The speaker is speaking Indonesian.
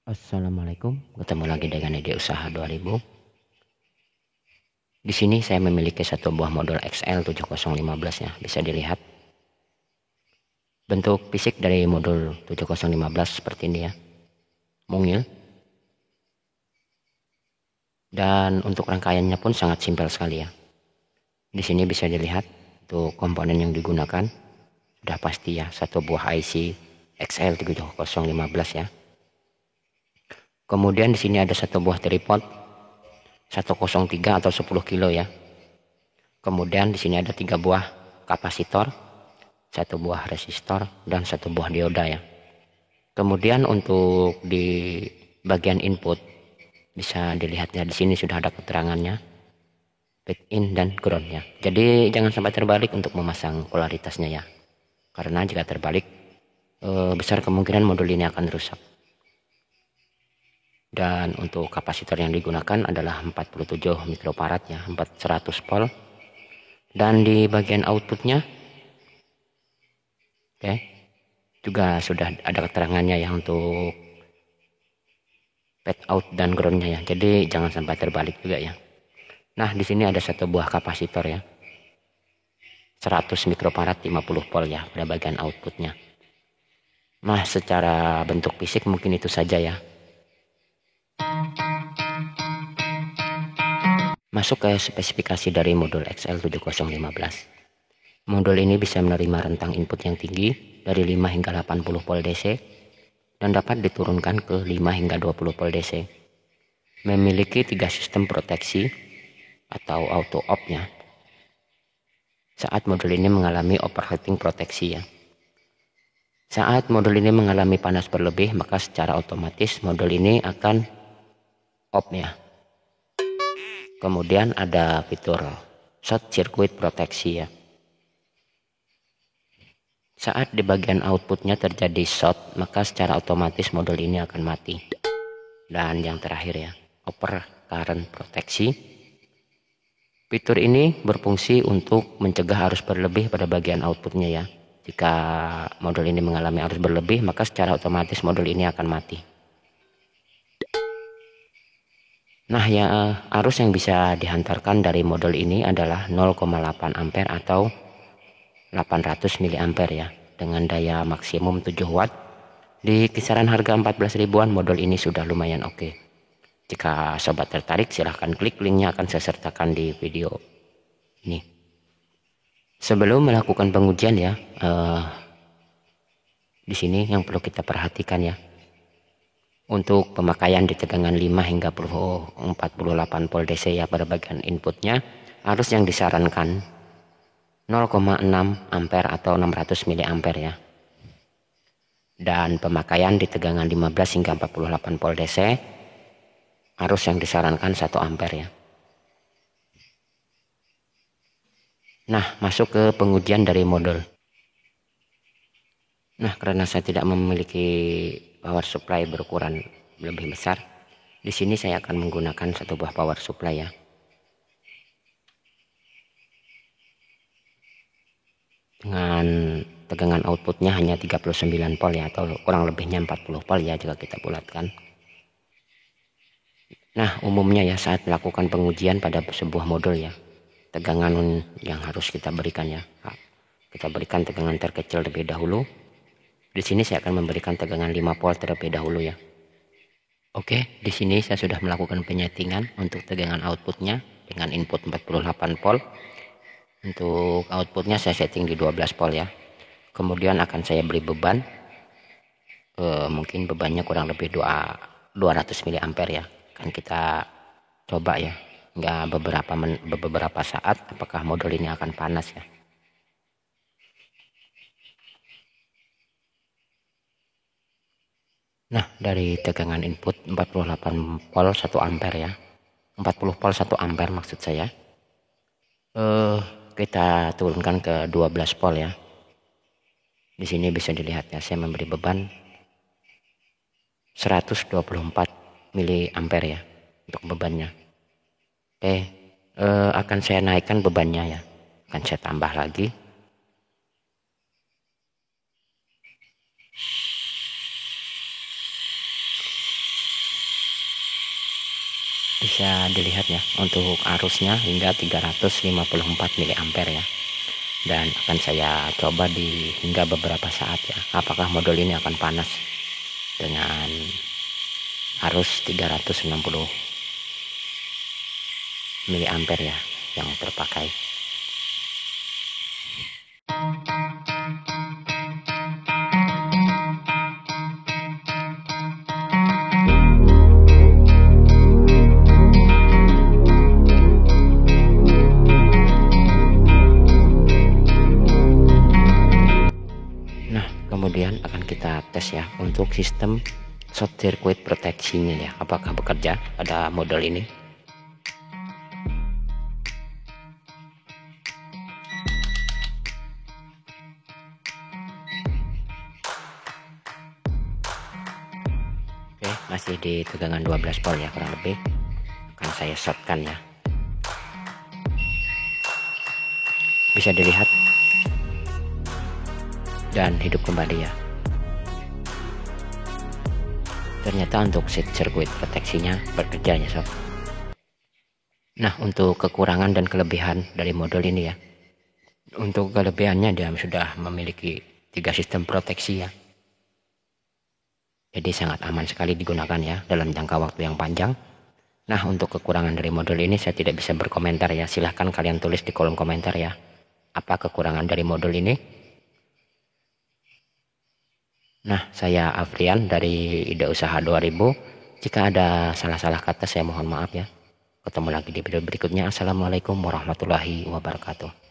Assalamualaikum, ketemu lagi dengan Ide Usaha 2000. Di sini saya memiliki satu buah modul XL7015 ya, bisa dilihat. Bentuk fisik dari modul 7015 seperti ini ya, mungil. Dan untuk rangkaiannya pun sangat simpel sekali ya. Di sini bisa dilihat untuk komponen yang digunakan, sudah pasti ya, satu buah IC XL7015 ya. Kemudian di sini ada satu buah tripod 103 atau 10 kilo ya. Kemudian di sini ada 3 buah kapasitor, 1 buah resistor, dan 1 buah dioda ya. Kemudian untuk di bagian input bisa dilihat ya, di sini sudah ada keterangannya, back in dan ground ya. Jadi jangan sampai terbalik untuk memasang polaritasnya ya. Karena jika terbalik besar kemungkinan modul ini akan rusak. Dan untuk kapasitor yang digunakan adalah 47 mikrofarad ya, 400 volt. Dan di bagian outputnya juga sudah ada keterangannya ya untuk pad out dan groundnya ya. Jadi jangan sampai terbalik juga ya. Nah di sini ada satu buah kapasitor ya, 100 mikrofarad 50 volt ya pada bagian outputnya. Nah secara bentuk fisik mungkin itu saja ya. Masuk ke spesifikasi dari modul XL7015. Modul ini bisa menerima rentang input yang tinggi dari 5 hingga 80 volt DC dan dapat diturunkan ke 5 hingga 20 volt DC. Memiliki 3 sistem proteksi atau auto off ya. Saat modul ini mengalami overheating proteksi ya. Saat modul ini mengalami panas berlebih, maka secara otomatis modul ini akan off ya. Kemudian ada fitur short circuit proteksi ya. Saat di bagian outputnya terjadi short, maka secara otomatis modul ini akan mati. Dan yang terakhir ya, over current proteksi. Fitur ini berfungsi untuk mencegah arus berlebih pada bagian outputnya ya. Jika modul ini mengalami arus berlebih, maka secara otomatis modul ini akan mati. Nah ya, arus yang bisa dihantarkan dari modul ini adalah 0,8 ampere atau 800 mA ya, dengan daya maksimum 7 watt. Di kisaran harga 14 ribuan modul ini sudah lumayan oke. Jika sobat tertarik, silahkan klik linknya akan saya sertakan di video ini. Sebelum melakukan pengujian ya, di sini yang perlu kita perhatikan ya, untuk pemakaian di tegangan 5 hingga 48 volt DC ya pada bagian inputnya, arus yang disarankan 0,6 ampere atau 600 mA ya. Dan pemakaian di tegangan 15 hingga 48 volt DC, arus yang disarankan 1 ampere ya. Nah, masuk ke pengujian dari modul. Nah, karena saya tidak memiliki power supply berukuran lebih besar, di sini saya akan menggunakan satu buah power supply ya. Dengan tegangan outputnya hanya 39 volt ya, atau kurang lebihnya 40 volt ya jika kita bulatkan. Nah, umumnya ya saat melakukan pengujian pada sebuah modul ya, tegangan yang harus kita berikan ya. Kita berikan tegangan terkecil terlebih dahulu. Di sini saya akan memberikan tegangan 5 volt terlebih dahulu ya. Oke, di sini saya sudah melakukan penyetingan untuk tegangan outputnya dengan input 48 volt. Untuk outputnya saya setting di 12 volt ya. Kemudian akan saya beri beban. Mungkin bebannya kurang lebih 200 mA ya. Akan kita coba ya. Nggak beberapa saat apakah modul ini akan panas ya. Nah, dari tegangan input 48 volt 1 ampere ya. 40 volt 1 ampere maksud saya. Kita turunkan ke 12 volt ya. Di sini bisa dilihat ya, saya memberi beban 124 mA ya untuk bebannya. Oke, akan saya naikkan bebannya ya. Akan saya tambah lagi. Bisa dilihat ya untuk arusnya hingga 354 mA ya, dan akan saya coba di hingga beberapa saat ya, apakah modul ini akan panas dengan arus 360 mA ya yang terpakai. Nah, kemudian akan kita tes ya untuk sistem short circuit proteksinya ya, apakah bekerja pada model ini. Oke, masih di tegangan 12 volt ya kurang lebih. Akan saya shortkan ya. Bisa dilihat dan hidup kembali ya. Ternyata untuk sirkuit proteksinya bekerja ya sob. Nah, untuk kekurangan dan kelebihan dari modul ini ya. Untuk kelebihannya dia sudah memiliki 3 sistem proteksi ya. Jadi sangat aman sekali digunakan ya dalam jangka waktu yang panjang. Nah, untuk kekurangan dari modul ini saya tidak bisa berkomentar ya. Silahkan kalian tulis di kolom komentar ya. Apa kekurangan dari modul ini? Nah, saya Afrian dari Ide Usaha 2000. Jika ada salah-salah kata saya mohon maaf ya. Ketemu lagi di video berikutnya. Assalamualaikum warahmatullahi wabarakatuh.